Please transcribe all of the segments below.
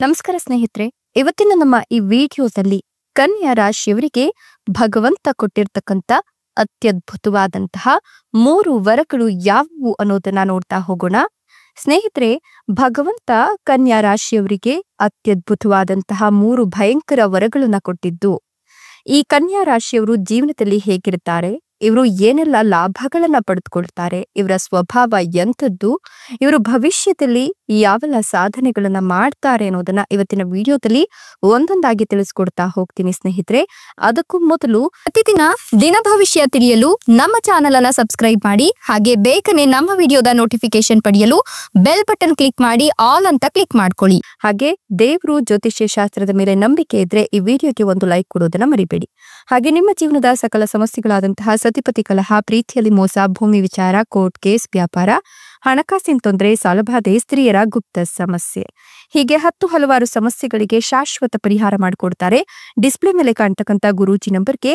ನಮಸ್ಕಾರ ಸ್ನೇಹಿತರೆ, ಇವತ್ತಿನ ನಮ್ಮ ಈ ವಿಡಿಯೋದಲ್ಲಿ ಕನ್ಯಾ ರಾಶಿಯವರಿಗೆ ಭಗವಂತ ಕೊಟ್ಟಿರ್ತಕ್ಕಂಥ ಅತ್ಯದ್ಭುತವಾದಂತಹ 3 ವರಗಳು ಯಾವುವು ಅನ್ನೋದನ್ನ ನೋಡ್ತಾ ಹೋಗೋಣ. ಸ್ನೇಹಿತರೆ, ಭಗವಂತ ಕನ್ಯಾ ರಾಶಿಯವರಿಗೆ ಅತ್ಯದ್ಭುತವಾದಂತಹ 3 ಭಯಂಕರ ವರಗಳನ್ನ ಕೊಟ್ಟಿದ್ದು. ಈ ಕನ್ಯಾ ರಾಶಿಯವರು ಜೀವನದಲ್ಲಿ ಹೇಗಿರ್ತಾರೆ, ಇವರು ಏನೆಲ್ಲ ಲಾಭಗಳನ್ನ ಪಡೆದುಕೊಳ್ತಾರೆ, ಇವರ ಸ್ವಭಾವ ಎಂಥದ್ದು, ಇವರು ಭವಿಷ್ಯದಲ್ಲಿ ಯಾವೆಲ್ಲ ಸಾಧನೆಗಳನ್ನ ಮಾಡ್ತಾರೆ ಅನ್ನೋದನ್ನ ಇವತ್ತಿನ ವಿಡಿಯೋದಲ್ಲಿ ಒಂದೊಂದಾಗಿ ತಿಳಿಸ್ಕೊಡ್ತಾ ಹೋಗ್ತೀನಿ ಸ್ನೇಹಿತರೆ. ಅದಕ್ಕೂ ಮೊದಲು ಪ್ರತಿದಿನ ದಿನ ಭವಿಷ್ಯ ತಿಳಿಯಲು ನಮ್ಮ ಚಾನೆಲ್ ಅನ್ನ ಸಬ್ಸ್ಕ್ರೈಬ್ ಮಾಡಿ, ಹಾಗೆ ಬೇಗನೆ ನಮ್ಮ ವಿಡಿಯೋದ ನೋಟಿಫಿಕೇಶನ್ ಪಡೆಯಲು ಬೆಲ್ ಬಟನ್ ಕ್ಲಿಕ್ ಮಾಡಿ ಆಲ್ ಅಂತ ಕ್ಲಿಕ್ ಮಾಡ್ಕೊಳ್ಳಿ. ಹಾಗೆ ದೇವರು ಜ್ಯೋತಿಷ್ಯ ಶಾಸ್ತ್ರದ ಮೇಲೆ ನಂಬಿಕೆ ಇದ್ರೆ ಈ ವಿಡಿಯೋಗೆ ಒಂದು ಲೈಕ್ ಕೊಡೋದನ್ನ ಮರಿಬೇಡಿ. ಹಾಗೆ ನಿಮ್ಮ ಜೀವನದ ಸಕಲ ಸಮಸ್ಯೆಗಳಾದಂತಹ ಸತಿಪತಿ ಕಲಹ, ಪ್ರೀತಿಯಲ್ಲಿ ಮೋಸ, ಭೂಮಿ ವಿಚಾರ, ಕೋರ್ಟ್ ಕೇಸ್, ವ್ಯಾಪಾರ, ಹಣಕಾಸಿನ ತೊಂದರೆ, ಸಾಲಬಾಧೆ, ಸ್ತ್ರೀಯರ ಗುಪ್ತ ಸಮಸ್ಯೆ, ಹೀಗೆ ಹಲವಾರು ಸಮಸ್ಯೆಗಳಿಗೆ ಶಾಶ್ವತ ಪರಿಹಾರ ಮಾಡಿಕೊಡ್ತಾರೆ. ಡಿಸ್ಪ್ಲೇ ಮೇಲೆ ಕಾಣ್ತಕ್ಕಂಥ ಗುರೂಜಿ ನಂಬರ್ಗೆ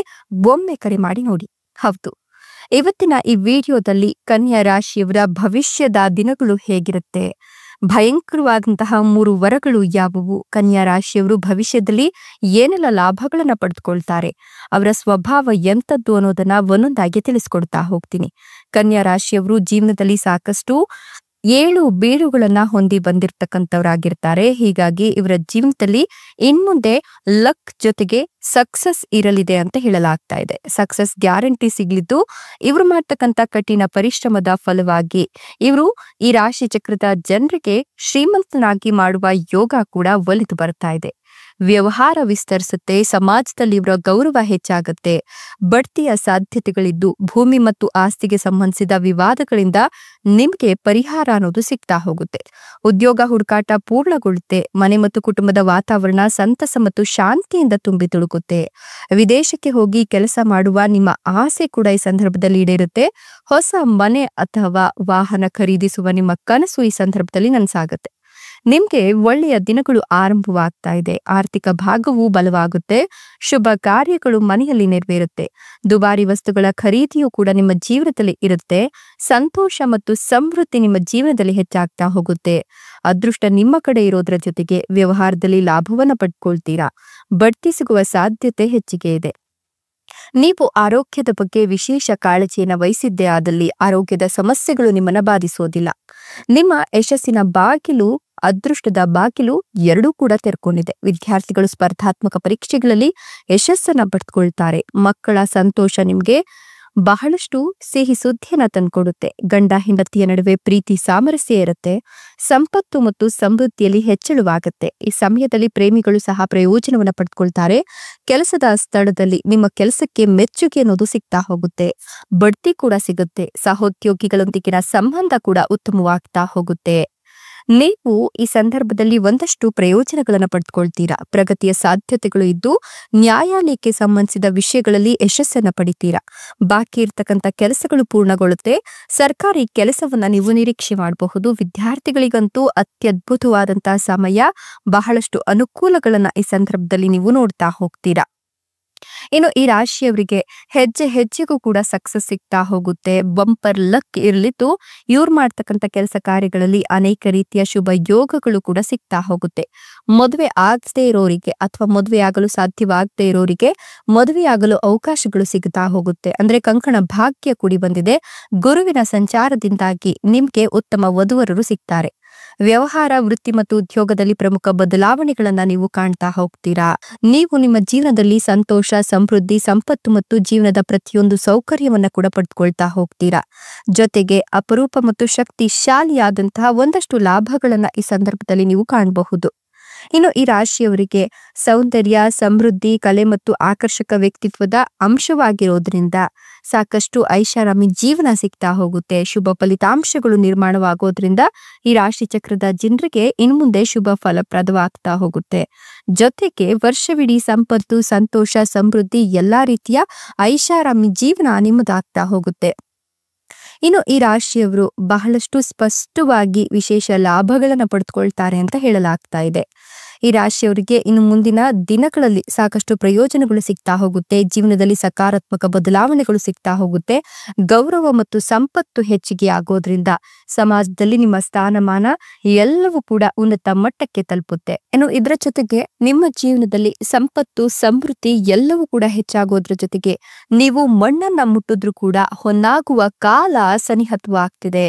ಒಮ್ಮೆ ಕರೆ ಮಾಡಿ ನೋಡಿ. ಹೌದು, ಇವತ್ತಿನ ಈ ವಿಡಿಯೋದಲ್ಲಿ ಕನ್ಯಾ ರಾಶಿಯವರ ಭವಿಷ್ಯದ ದಿನಗಳು ಹೇಗಿರುತ್ತೆ, ಭಯಂಕರವಾದಂತಹ 3 ವರಗಳು ಯಾವುವು, ಕನ್ಯಾ ರಾಶಿಯವರು ಭವಿಷ್ಯದಲ್ಲಿ ಏನೆಲ್ಲ ಲಾಭಗಳನ್ನ ಪಡೆದುಕೊಳ್ತಾರೆ, ಅವರ ಸ್ವಭಾವ ಎಂಥದ್ದು ಅನ್ನೋದನ್ನ ಒಂದೊಂದಾಗಿ ತಿಳಿಸ್ಕೊಡ್ತಾ ಹೋಗ್ತೀನಿ. ಕನ್ಯಾ ರಾಶಿಯವರು ಜೀವನದಲ್ಲಿ ಸಾಕಷ್ಟು ಏಳು ಬೀಳುಗಳನ್ನ ಹೊಂದಿ ಬಂದಿರತಕ್ಕಂಥವರಾಗಿರ್ತಾರೆ. ಹೀಗಾಗಿ ಇವರ ಜೀವನದಲ್ಲಿ ಇನ್ಮುಂದೆ ಲಕ್ ಜೊತೆಗೆ ಸಕ್ಸಸ್ ಇರಲಿದೆ ಅಂತ ಹೇಳಲಾಗ್ತಾ ಇದೆ. ಸಕ್ಸಸ್ ಗ್ಯಾರಂಟಿ ಸಿಗ್ಲಿದ್ದು ಇವರು ಮಾಡ್ತಕ್ಕಂಥ ಕಠಿಣ ಪರಿಶ್ರಮದ ಫಲವಾಗಿ ಇವರು ಈ ರಾಶಿ ಚಕ್ರದ ಜನರಿಗೆ ಶ್ರೀಮಂತನಾಗಿ ಮಾಡುವ ಯೋಗ ಕೂಡ ಒಲಿದು ಬರ್ತಾ ಇದೆ. ವ್ಯವಹಾರ ವಿಸ್ತರಿಸುತ್ತೆ, ಸಮಾಜದಲ್ಲಿ ಇವರ ಗೌರವ ಹೆಚ್ಚಾಗುತ್ತೆ, ಬಡ್ತಿಯ ಸಾಧ್ಯತೆಗಳಿದ್ದು ಭೂಮಿ ಮತ್ತು ಆಸ್ತಿಗೆ ಸಂಬಂಧಿಸಿದ ವಿವಾದಗಳಿಂದ ನಿಮ್ಗೆ ಪರಿಹಾರ ಅನ್ನೋದು ಸಿಗ್ತಾ ಹೋಗುತ್ತೆ. ಉದ್ಯೋಗ ಹುಡುಕಾಟ ಪೂರ್ಣಗೊಳ್ಳುತ್ತೆ, ಮನೆ ಮತ್ತು ಕುಟುಂಬದ ವಾತಾವರಣ ಸಂತಸ ಮತ್ತು ಶಾಂತಿಯಿಂದ ತುಂಬಿ ತುಳುಕುತ್ತೆ. ವಿದೇಶಕ್ಕೆ ಹೋಗಿ ಕೆಲಸ ಮಾಡುವ ನಿಮ್ಮ ಆಸೆ ಕೂಡ ಈ ಸಂದರ್ಭದಲ್ಲಿ ಈಡೇರುತ್ತೆ. ಹೊಸ ಮನೆ ಅಥವಾ ವಾಹನ ಖರೀದಿಸುವ ನಿಮ್ಮ ಕನಸು ಈ ಸಂದರ್ಭದಲ್ಲಿ ನನಸಾಗುತ್ತೆ. ನಿಮ್ಗೆ ಒಳ್ಳೆಯ ದಿನಗಳು ಆರಂಭವಾಗ್ತಾ ಇದೆ. ಆರ್ಥಿಕ ಭಾಗವು ಬಲವಾಗುತ್ತೆ, ಶುಭ ಕಾರ್ಯಗಳು ಮನೆಯಲ್ಲಿ ನೆರವೇರುತ್ತೆ, ದುಬಾರಿ ವಸ್ತುಗಳ ಖರೀದಿಯೂ ಕೂಡ ನಿಮ್ಮ ಜೀವನದಲ್ಲಿ ಇರುತ್ತೆ, ಸಂತೋಷ ಮತ್ತು ಸಮೃದ್ಧಿ ನಿಮ್ಮ ಜೀವನದಲ್ಲಿ ಹೆಚ್ಚಾಗ್ತಾ ಹೋಗುತ್ತೆ. ಅದೃಷ್ಟ ನಿಮ್ಮ ಕಡೆ ಇರೋದ್ರ ಜೊತೆಗೆ ವ್ಯವಹಾರದಲ್ಲಿ ಲಾಭವನ್ನ ಪಡ್ಕೊಳ್ತೀರಾ, ಬಡ್ತಿ ಸಿಗುವ ಸಾಧ್ಯತೆ ಹೆಚ್ಚಿಗೆ ಇದೆ. ನೀವು ಆರೋಗ್ಯದ ಬಗ್ಗೆ ವಿಶೇಷ ಕಾಳಜಿಯನ್ನು ವಹಿಸಿದ್ದೇ ಆದಲ್ಲಿ ಆರೋಗ್ಯದ ಸಮಸ್ಯೆಗಳು ನಿಮ್ಮನ್ನ ಬಾಧಿಸೋದಿಲ್ಲ. ನಿಮ್ಮ ಯಶಸ್ಸಿನ ಬಾಗಿಲು, ಅದೃಷ್ಟದ ಬಾಗಿಲು ಎರಡೂ ಕೂಡ ತೆರ್ಕೊಂಡಿದೆ. ವಿದ್ಯಾರ್ಥಿಗಳು ಸ್ಪರ್ಧಾತ್ಮಕ ಪರೀಕ್ಷೆಗಳಲ್ಲಿ ಯಶಸ್ಸನ್ನ ಪಡೆದುಕೊಳ್ತಾರೆ. ಮಕ್ಕಳ ಸಂತೋಷ ನಿಮ್ಗೆ ಬಹಳಷ್ಟು ಸಿಹಿ ಸುದ್ದಿಯನ್ನ ತಂದ್ಕೊಡುತ್ತೆ. ಗಂಡ ಹೆಂಡತಿಯ ನಡುವೆ ಪ್ರೀತಿ ಸಾಮರಸ್ಯ ಇರುತ್ತೆ, ಸಂಪತ್ತು ಮತ್ತು ಸಮೃದ್ಧಿಯಲ್ಲಿ ಹೆಚ್ಚಳವಾಗುತ್ತೆ. ಈ ಸಮಯದಲ್ಲಿ ಪ್ರೇಮಿಗಳು ಸಹ ಪ್ರಯೋಜನವನ್ನ ಪಡೆದುಕೊಳ್ತಾರೆ. ಕೆಲಸದ ಸ್ಥಳದಲ್ಲಿ ನಿಮ್ಮ ಕೆಲಸಕ್ಕೆ ಮೆಚ್ಚುಗೆ ಅನ್ನೋದು ಸಿಗ್ತಾ ಹೋಗುತ್ತೆ, ಬಡ್ತಿ ಕೂಡ ಸಿಗುತ್ತೆ. ಸಹೋದ್ಯೋಗಿಗಳೊಂದಿಗಿನ ಸಂಬಂಧ ಕೂಡ ಉತ್ತಮವಾಗ್ತಾ ಹೋಗುತ್ತೆ. ನೀವು ಈ ಸಂದರ್ಭದಲ್ಲಿ ಒಂದಷ್ಟು ಪ್ರಯೋಜನಗಳನ್ನು ಪಡೆದುಕೊಳ್ತೀರಾ. ಪ್ರಗತಿಯ ಸಾಧ್ಯತೆಗಳು ಇದ್ದು ನ್ಯಾಯಾಲಯಕ್ಕೆ ಸಂಬಂಧಿಸಿದ ವಿಷಯಗಳಲ್ಲಿ ಯಶಸ್ಸನ್ನ ಪಡಿತೀರಾ. ಬಾಕಿ ಇರ್ತಕ್ಕಂಥ ಕೆಲಸಗಳು ಪೂರ್ಣಗೊಳ್ಳುತ್ತೆ. ಸರ್ಕಾರಿ ಕೆಲಸವನ್ನ ನೀವು ನಿರೀಕ್ಷೆ ಮಾಡಬಹುದು. ವಿದ್ಯಾರ್ಥಿಗಳಿಗಂತೂ ಅತ್ಯದ್ಭುತವಾದಂತಹ ಸಮಯ, ಬಹಳಷ್ಟು ಅನುಕೂಲಗಳನ್ನ ಈ ಸಂದರ್ಭದಲ್ಲಿ ನೀವು ನೋಡ್ತಾ ಹೋಗ್ತೀರಾ. ಇನ್ನು ಈ ರಾಶಿಯವರಿಗೆ ಹೆಜ್ಜೆ ಹೆಜ್ಜೆಗೂ ಕೂಡ ಸಕ್ಸಸ್ ಸಿಗ್ತಾ ಹೋಗುತ್ತೆ. ಬಂಪರ್ ಲಕ್ ಇರಲಿದ್ದು ಇವ್ರು ಮಾಡ್ತಕ್ಕಂಥ ಕೆಲಸ ಕಾರ್ಯಗಳಲ್ಲಿ ಅನೇಕ ರೀತಿಯ ಶುಭ ಯೋಗಗಳು ಕೂಡ ಸಿಗ್ತಾ ಹೋಗುತ್ತೆ. ಮದುವೆ ಆಗದೆ ಇರೋರಿಗೆ ಅಥವಾ ಮದುವೆ ಆಗಲು ಸಾಧ್ಯವಾಗದೇ ಇರೋರಿಗೆ ಮದುವೆಯಾಗಲು ಅವಕಾಶಗಳು ಸಿಗ್ತಾ ಹೋಗುತ್ತೆ. ಅಂದ್ರೆ ಕಂಕಣ ಭಾಗ್ಯ ಕೂಡಿ ಬಂದಿದೆ. ಗುರುವಿನ ಸಂಚಾರದಿಂದಾಗಿ ನಿಮ್ಗೆ ಉತ್ತಮ ವಧುವರರು ಸಿಗ್ತಾರೆ. ವ್ಯವಹಾರ, ವೃತ್ತಿ ಮತ್ತು ಉದ್ಯೋಗದಲ್ಲಿ ಪ್ರಮುಖ ಬದಲಾವಣೆಗಳನ್ನ ನೀವು ಕಾಣ್ತಾ ಹೋಗ್ತೀರಾ. ನೀವು ನಿಮ್ಮ ಜೀವನದಲ್ಲಿ ಸಂತೋಷ, ಸಮೃದ್ಧಿ, ಸಂಪತ್ತು ಮತ್ತು ಜೀವನದ ಪ್ರತಿಯೊಂದು ಸೌಕರ್ಯವನ್ನ ಕೂಡ ಪಡೆದುಕೊಳ್ತಾ ಹೋಗ್ತೀರಾ. ಜೊತೆಗೆ ಅಪರೂಪ ಮತ್ತು ಶಕ್ತಿಶಾಲಿಯಾದಂತಹ ಒಂದಷ್ಟು ಲಾಭಗಳನ್ನ ಈ ಸಂದರ್ಭದಲ್ಲಿ ನೀವು ಕಾಣಬಹುದು. ಇನ್ನು ಈ ರಾಶಿಯವರಿಗೆ ಸೌಂದರ್ಯ, ಸಮೃದ್ಧಿ, ಕಲೆ ಮತ್ತು ಆಕರ್ಷಕ ವ್ಯಕ್ತಿತ್ವದ ಅಂಶವಾಗಿರೋದ್ರಿಂದ ಸಾಕಷ್ಟು ಐಷಾರಾಮಿ ಜೀವನ ಸಿಗ್ತಾ ಹೋಗುತ್ತೆ. ಶುಭ ಫಲಿತಾಂಶಗಳು ನಿರ್ಮಾಣವಾಗೋದ್ರಿಂದ ಈ ರಾಶಿ ಚಕ್ರದ ಜನರಿಗೆ ಇನ್ಮುಂದೆ ಶುಭ ಫಲಪ್ರದವಾಗ್ತಾ ಹೋಗುತ್ತೆ. ಜೊತೆಗೆ ವರ್ಷವಿಡೀ ಸಂಪತ್ತು, ಸಂತೋಷ, ಸಮೃದ್ಧಿ, ಎಲ್ಲಾ ರೀತಿಯ ಐಷಾರಾಮಿ ಜೀವನ ನಿಮ್ಮದಾಗ್ತಾ ಹೋಗುತ್ತೆ. ಇನ್ನು ಈ ರಾಶಿಯವರು ಬಹಳಷ್ಟು ಸ್ಪಷ್ಟವಾಗಿ ವಿಶೇಷ ಲಾಭಗಳನ್ನ ಪಡೆದುಕೊಳ್ತಾರೆ ಅಂತ ಹೇಳಲಾಗ್ತಾ ಇದೆ. ಈ ರಾಶಿಯವರಿಗೆ ಇನ್ನು ಮುಂದಿನ ದಿನಗಳಲ್ಲಿ ಸಾಕಷ್ಟು ಪ್ರಯೋಜನಗಳು ಸಿಗ್ತಾ ಹೋಗುತ್ತೆ. ಜೀವನದಲ್ಲಿ ಸಕಾರಾತ್ಮಕ ಬದಲಾವಣೆಗಳು ಸಿಗ್ತಾ ಹೋಗುತ್ತೆ. ಗೌರವ ಮತ್ತು ಸಂಪತ್ತು ಹೆಚ್ಚಿಗೆ ಆಗೋದ್ರಿಂದ ಸಮಾಜದಲ್ಲಿ ನಿಮ್ಮ ಸ್ಥಾನಮಾನ ಎಲ್ಲವೂ ಕೂಡ ಉನ್ನತ ಮಟ್ಟಕ್ಕೆ ತಲುಪುತ್ತೆ. ಇನ್ನು ಇದರ ಜೊತೆಗೆ ನಿಮ್ಮ ಜೀವನದಲ್ಲಿ ಸಂಪತ್ತು ಸಮೃದ್ಧಿ ಎಲ್ಲವೂ ಕೂಡ ಹೆಚ್ಚಾಗೋದ್ರ ಜೊತೆಗೆ ನೀವು ಮಣ್ಣನ್ನ ಮುಟ್ಟಿದ್ರೂ ಕೂಡ ಹೊನ್ನಾಗುವ ಕಾಲ ಸನಿಹತ್ವಾಗ್ತಿದೆ.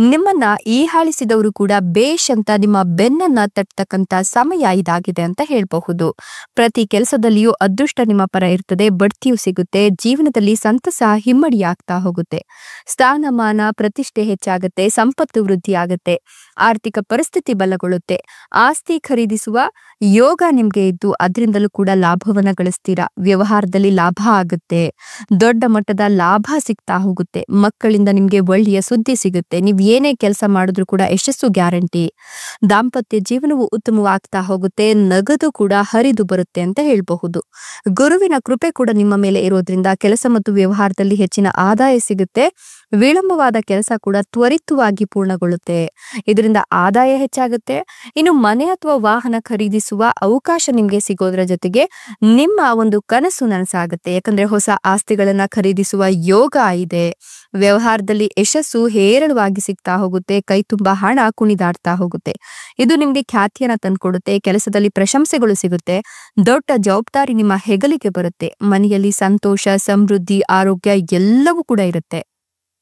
ನಿಮ್ಮನ್ನ ಹೀಯಾಳಿಸಿದವರು ಕೂಡ ಬೇಷ್ ಅಂತ ನಿಮ್ಮ ಬೆನ್ನನ್ನ ತಟ್ಟತಕ್ಕಂತ ಸಮಯ ಇದಾಗಿದೆ ಅಂತ ಹೇಳಬಹುದು. ಪ್ರತಿ ಕೆಲಸದಲ್ಲಿಯೂ ಅದೃಷ್ಟ ನಿಮ್ಮ ಪರ ಇರ್ತದೆ. ಬಡ್ತಿಯೂ ಸಿಗುತ್ತೆ. ಜೀವನದಲ್ಲಿ ಸಂತಸ ಹಿಮ್ಮಡಿ ಆಗ್ತಾ ಹೋಗುತ್ತೆ. ಸ್ಥಾನಮಾನ ಪ್ರತಿಷ್ಠೆ ಹೆಚ್ಚಾಗುತ್ತೆ. ಸಂಪತ್ತು ವೃದ್ಧಿ ಆಗುತ್ತೆ. ಆರ್ಥಿಕ ಪರಿಸ್ಥಿತಿ ಬಲಗೊಳ್ಳುತ್ತೆ. ಆಸ್ತಿ ಖರೀದಿಸುವ ಯೋಗ ನಿಮ್ಗೆ ಇದ್ದು ಅದರಿಂದಲೂ ಕೂಡ ಲಾಭವನ್ನ ಗಳಿಸ್ತೀರಾ. ವ್ಯವಹಾರದಲ್ಲಿ ಲಾಭ ಆಗುತ್ತೆ. ದೊಡ್ಡ ಮಟ್ಟದ ಲಾಭ ಸಿಗ್ತಾ ಹೋಗುತ್ತೆ. ಮಕ್ಕಳಿಂದ ನಿಮ್ಗೆ ಒಳ್ಳೆಯ ಸುದ್ದಿ ಸಿಗುತ್ತೆ. ನೀವ್ ಏನೇ ಕೆಲಸ ಮಾಡಿದ್ರು ಕೂಡ ಯಶಸ್ಸು ಗ್ಯಾರಂಟಿ. ದಾಂಪತ್ಯ ಜೀವನವು ಉತ್ತಮವಾಗ್ತಾ ಹೋಗುತ್ತೆ. ನಗದು ಕೂಡ ಹರಿದು ಬರುತ್ತೆ ಅಂತ ಹೇಳಬಹುದು. ಗುರುವಿನ ಕೃಪೆ ಕೂಡ ನಿಮ್ಮ ಮೇಲೆ ಇರೋದ್ರಿಂದ ಕೆಲಸ ಮತ್ತು ವ್ಯವಹಾರದಲ್ಲಿ ಹೆಚ್ಚಿನ ಆದಾಯ ಸಿಗುತ್ತೆ. ವಿಳಂಬವಾದ ಕೆಲಸ ಕೂಡ ತ್ವರಿತವಾಗಿ ಪೂರ್ಣಗೊಳ್ಳುತ್ತೆ. ಇದರಿಂದ ಆದಾಯ ಹೆಚ್ಚಾಗುತ್ತೆ. ಇನ್ನು ಮನೆ ಅಥವಾ ವಾಹನ ಖರೀದಿಸುವ ಅವಕಾಶ ನಿಮ್ಗೆ ಸಿಗೋದ್ರ ಜೊತೆಗೆ ನಿಮ್ಮ ಒಂದು ಕನಸು ನನಸಾಗುತ್ತೆ. ಯಾಕಂದ್ರೆ ಹೊಸ ಆಸ್ತಿಗಳನ್ನ ಖರೀದಿಸುವ ಯೋಗ ಇದೆ. ವ್ಯವಹಾರದಲ್ಲಿ ಯಶಸ್ಸು ಹೇರಳವಾಗಿ ಸಿಗ್ತಾ ಹೋಗುತ್ತೆ. ಕೈ ತುಂಬಾ ಹಣ ಕುಣಿದಾಡ್ತಾ ಹೋಗುತ್ತೆ. ಇದು ನಿಮ್ಗೆ ಖ್ಯಾತಿಯನ್ನ ತಂದ್ಕೊಡುತ್ತೆ. ಕೆಲಸದಲ್ಲಿ ಪ್ರಶಂಸೆಗಳು ಸಿಗುತ್ತೆ. ದೊಡ್ಡ ಜವಾಬ್ದಾರಿ ನಿಮ್ಮ ಹೆಗಲಿಗೆ ಬರುತ್ತೆ. ಮನೆಯಲ್ಲಿ ಸಂತೋಷ, ಸಮೃದ್ಧಿ, ಆರೋಗ್ಯ ಎಲ್ಲವೂ ಕೂಡ ಇರುತ್ತೆ.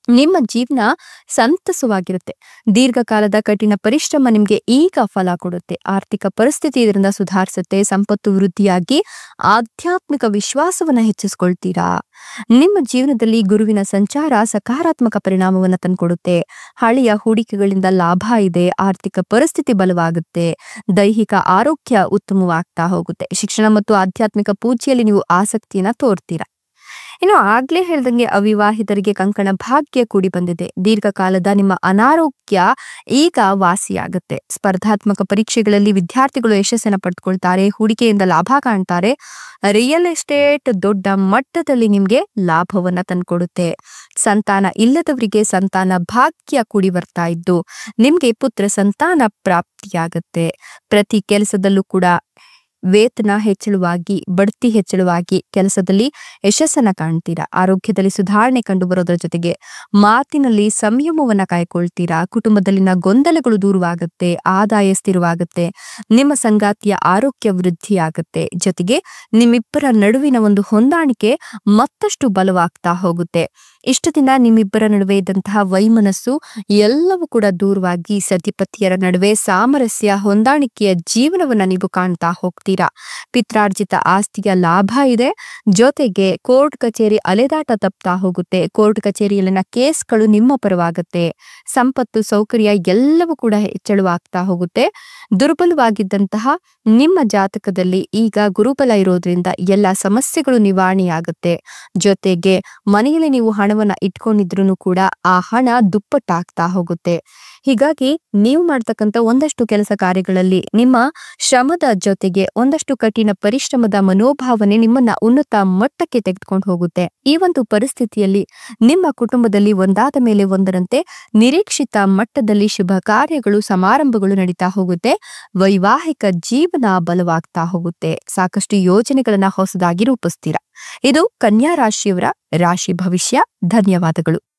ನಿಮ್ಮ ಜೀವನ ಸಂತಸವಾಗಿರುತ್ತೆ. ದೀರ್ಘಕಾಲದ ಕಠಿಣ ಪರಿಶ್ರಮ ನಿಮ್ಗೆ ಈಗ ಫಲ ಕೊಡುತ್ತೆ. ಆರ್ಥಿಕ ಪರಿಸ್ಥಿತಿ ಇದರಿಂದ ಸುಧಾರಿಸುತ್ತೆ. ಸಂಪತ್ತು ವೃದ್ಧಿಯಾಗಿ ಆಧ್ಯಾತ್ಮಿಕ ವಿಶ್ವಾಸವನ್ನ ಹೆಚ್ಚಿಸ್ಕೊಳ್ತೀರಾ. ನಿಮ್ಮ ಜೀವನದಲ್ಲಿ ಗುರುವಿನ ಸಂಚಾರ ಸಕಾರಾತ್ಮಕ ಪರಿಣಾಮವನ್ನ ತಂದ್ಕೊಡುತ್ತೆ. ಹಳೆಯ ಹೂಡಿಕೆಗಳಿಂದ ಲಾಭ ಇದೆ. ಆರ್ಥಿಕ ಪರಿಸ್ಥಿತಿ ಬಲವಾಗುತ್ತೆ. ದೈಹಿಕ ಆರೋಗ್ಯ ಉತ್ತಮವಾಗ್ತಾ ಹೋಗುತ್ತೆ. ಶಿಕ್ಷಣ ಮತ್ತು ಆಧ್ಯಾತ್ಮಿಕ ಪೂಜೆಯಲ್ಲಿ ನೀವು ಆಸಕ್ತಿಯನ್ನ ತೋರ್ತೀರಾ. ಇನ್ನು ಆಗ್ಲೇ ಹೇಳ್ದಂಗೆ ಅವಿವಾಹಿತರಿಗೆ ಕಂಕಣ ಭಾಗ್ಯ ಕೂಡಿ ಬಂದಿದೆ. ದೀರ್ಘಕಾಲದ ನಿಮ್ಮ ಅನಾರೋಗ್ಯ ಈಗ ವಾಸಿಯಾಗುತ್ತೆ. ಸ್ಪರ್ಧಾತ್ಮಕ ಪರೀಕ್ಷೆಗಳಲ್ಲಿ ವಿದ್ಯಾರ್ಥಿಗಳು ಯಶಸ್ಸನ್ನ ಪಡೆದುಕೊಳ್ತಾರೆ. ಹೂಡಿಕೆಯಿಂದ ಲಾಭ ಕಾಣ್ತಾರೆ. ರಿಯಲ್ ಎಸ್ಟೇಟ್ ದೊಡ್ಡ ಮಟ್ಟದಲ್ಲಿ ನಿಮ್ಗೆ ಲಾಭವನ್ನ ತಂದ್ಕೊಡುತ್ತೆ. ಸಂತಾನ ಇಲ್ಲದವರಿಗೆ ಸಂತಾನ ಭಾಗ್ಯ ಕೂಡಿ ಬರ್ತಾ ಇದ್ದು ನಿಮ್ಗೆ ಪುತ್ರ ಸಂತಾನ ಪ್ರಾಪ್ತಿಯಾಗುತ್ತೆ. ಪ್ರತಿ ಕೆಲಸದಲ್ಲೂ ಕೂಡ ವೇತನ ಹೆಚ್ಚಳವಾಗಿ, ಬಡ್ತಿ ಹೆಚ್ಚಳವಾಗಿ ಕೆಲಸದಲ್ಲಿ ಯಶಸ್ಸನ್ನ ಕಾಣ್ತೀರಾ. ಆರೋಗ್ಯದಲ್ಲಿ ಸುಧಾರಣೆ ಕಂಡು ಬರೋದ್ರ ಜೊತೆಗೆ ಮಾತಿನಲ್ಲಿ ಸಂಯಮವನ್ನ ಕಾಯ್ಕೊಳ್ತೀರಾ. ಕುಟುಂಬದಲ್ಲಿನ ಗೊಂದಲಗಳು ದೂರವಾಗುತ್ತೆ. ಆದಾಯ ಸ್ಥಿರವಾಗುತ್ತೆ. ನಿಮ್ಮ ಸಂಗಾತಿಯ ಆರೋಗ್ಯ ವೃದ್ಧಿ ಆಗುತ್ತೆ. ಜೊತೆಗೆ ನಿಮ್ಮಿಬ್ಬರ ನಡುವಿನ ಒಂದು ಹೊಂದಾಣಿಕೆ ಮತ್ತಷ್ಟು ಬಲವಾಗ್ತಾ ಹೋಗುತ್ತೆ. ಇಷ್ಟು ದಿನ ನಿಮ್ಮಿಬ್ಬರ ನಡುವೆ ಇದ್ದಂತಹ ವೈಮನಸ್ಸು ಎಲ್ಲವೂ ಕೂಡ ದೂರವಾಗಿ ಸತಿಪತಿಯರ ನಡುವೆ ಸಾಮರಸ್ಯ, ಹೊಂದಾಣಿಕೆಯ ಜೀವನವನ್ನ ನೀವು ಕಾಣ್ತಾ ಹೋಗ್ತೀರಾ. ಪಿತ್ರಾರ್ಜಿತ ಆಸ್ತಿಯ ಲಾಭ ಇದೆ. ಜೊತೆಗೆ ಕೋರ್ಟ್ ಕಚೇರಿ ಅಲೆದಾಟ ತಪ್ತಾ ಹೋಗುತ್ತೆ. ಕೋರ್ಟ್ ಕಚೇರಿಯಲ್ಲಿನ ಕೇಸ್ಗಳು ನಿಮ್ಮ ಪರವಾಗುತ್ತೆ. ಸಂಪತ್ತು ಸೌಕರ್ಯ ಎಲ್ಲವೂ ಕೂಡ ಹೆಚ್ಚಳವಾಗ್ತಾ ಹೋಗುತ್ತೆ. ದುರ್ಬಲವಾಗಿದ್ದಂತಹ ನಿಮ್ಮ ಜಾತಕದಲ್ಲಿ ಈಗ ಗುರುಬಲ ಇರೋದ್ರಿಂದ ಎಲ್ಲ ಸಮಸ್ಯೆಗಳು ನಿವಾರಣೆಯಾಗುತ್ತೆ. ಜೊತೆಗೆ ಮನೆಯಲ್ಲಿ ನೀವು ಹಣವನ್ನ ಇಟ್ಕೊಂಡಿದ್ರು ಕೂಡ ಆ ಹಣ ದುಪ್ಪಟ್ಟಾಗ್ತಾ ಹೋಗುತ್ತೆ. ಹೀಗಾಗಿ ನೀವು ಮಾಡ್ತಕ್ಕಂಥ ಒಂದಷ್ಟು ಕೆಲಸ ಕಾರ್ಯಗಳಲ್ಲಿ ನಿಮ್ಮ ಶ್ರಮದ ಜೊತೆಗೆ ಒಂದಷ್ಟು ಕಠಿಣ ಪರಿಶ್ರಮದ ಮನೋಭಾವನೆ ನಿಮ್ಮನ್ನ ಉನ್ನತ ಮಟ್ಟಕ್ಕೆ ತೆಗೆದುಕೊಂಡು ಹೋಗುತ್ತೆ. ಈ ಒಂದು ಪರಿಸ್ಥಿತಿಯಲ್ಲಿ ನಿಮ್ಮ ಕುಟುಂಬದಲ್ಲಿ ಒಂದಾದ ಮೇಲೆ ಒಂದರಂತೆ ನಿರೀಕ್ಷಿತ ಮಟ್ಟದಲ್ಲಿ ಶುಭ ಕಾರ್ಯಗಳು, ಸಮಾರಂಭಗಳು ನಡೀತಾ ಹೋಗುತ್ತೆ. ವೈವಾಹಿಕ ಜೀವನ ಬಲವಾಗ್ತಾ ಹೋಗುತ್ತೆ. ಸಾಕಷ್ಟು ಯೋಜನೆಗಳನ್ನ ಹೊಸದಾಗಿ ರೂಪಿಸ್ತೀರಾ. ಇದು ಕನ್ಯಾ ರಾಶಿಯವರ ರಾಶಿ ಭವಿಷ್ಯ. ಧನ್ಯವಾದಗಳು.